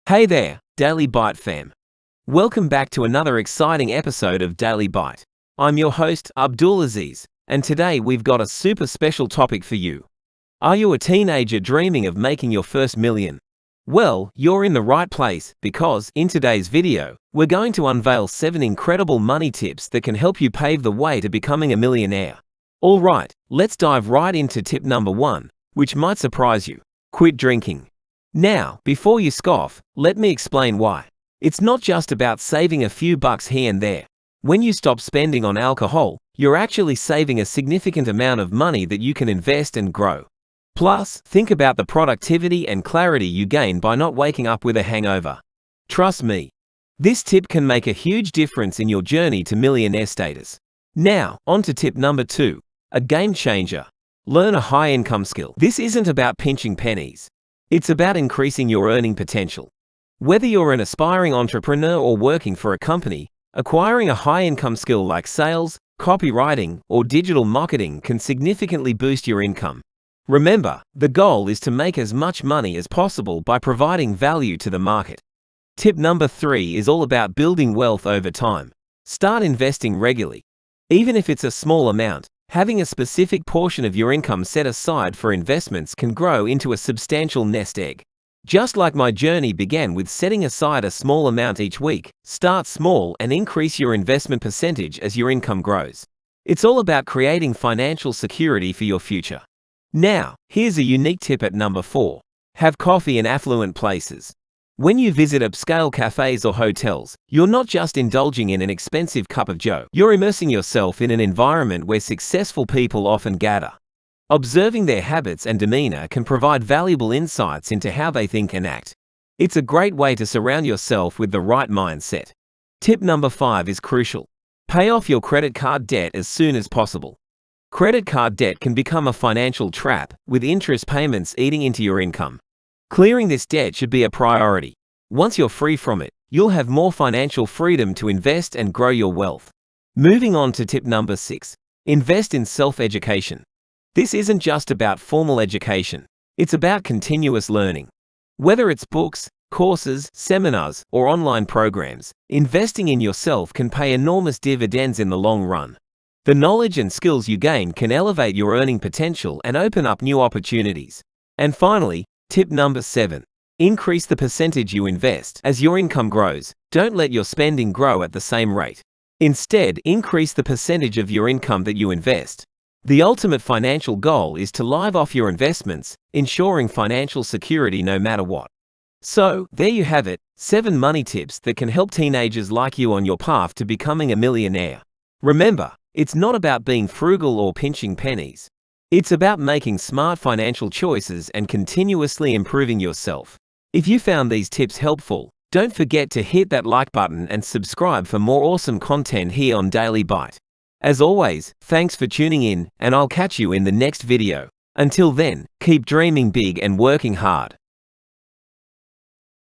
Hey there, Daily Byte fam. Welcome back to another exciting episode of Daily Byte. I'm your host, Abdul Aziz, and today we've got a super special topic for you. Are you a teenager dreaming of making your first million? Well, you're in the right place because, in today's video, we're going to unveil 7 incredible money tips that can help you pave the way to becoming a millionaire. Alright, let's dive right into tip number 1, which might surprise you. Quit drinking. Now, before you scoff, let me explain why. It's not just about saving a few bucks here and there. When you stop spending on alcohol, you're actually saving a significant amount of money that you can invest and grow. Plus, think about the productivity and clarity you gain by not waking up with a hangover. Trust me, this tip can make a huge difference in your journey to millionaire status. Now, on to tip number 2, a game changer. Learn a high-income skill. This isn't about pinching pennies. It's about increasing your earning potential. Whether you're an aspiring entrepreneur or working for a company, acquiring a high-income skill like sales, copywriting, or digital marketing can significantly boost your income. Remember, the goal is to make as much money as possible by providing value to the market. Tip number 3 is all about building wealth over time. Start investing regularly. Even if it's a small amount, having a specific portion of your income set aside for investments can grow into a substantial nest egg. Just like my journey began with setting aside a small amount each week, start small and increase your investment percentage as your income grows. It's all about creating financial security for your future. Now, here's a unique tip at number 4. Have coffee in affluent places. When you visit upscale cafes or hotels, you're not just indulging in an expensive cup of joe. You're immersing yourself in an environment where successful people often gather. Observing their habits and demeanor can provide valuable insights into how they think and act. It's a great way to surround yourself with the right mindset. Tip number 5 is crucial. Pay off your credit card debt as soon as possible. Credit card debt can become a financial trap, with interest payments eating into your income. Clearing this debt should be a priority. Once you're free from it, you'll have more financial freedom to invest and grow your wealth. Moving on to tip number 6. Invest in self-education. This isn't just about formal education. It's about continuous learning. Whether it's books, courses, seminars, or online programs, investing in yourself can pay enormous dividends in the long run. The knowledge and skills you gain can elevate your earning potential and open up new opportunities. And finally, tip number 7. Increase the percentage you invest. As your income grows, don't let your spending grow at the same rate. Instead, increase the percentage of your income that you invest. The ultimate financial goal is to live off your investments, ensuring financial security no matter what. So, there you have it, 7 money tips that can help teenagers like you on your path to becoming a millionaire. Remember, it's not about being frugal or pinching pennies. It's about making smart financial choices and continuously improving yourself. If you found these tips helpful, don't forget to hit that like button and subscribe for more awesome content here on Daily Byte. As always, thanks for tuning in, and I'll catch you in the next video. Until then, keep dreaming big and working hard.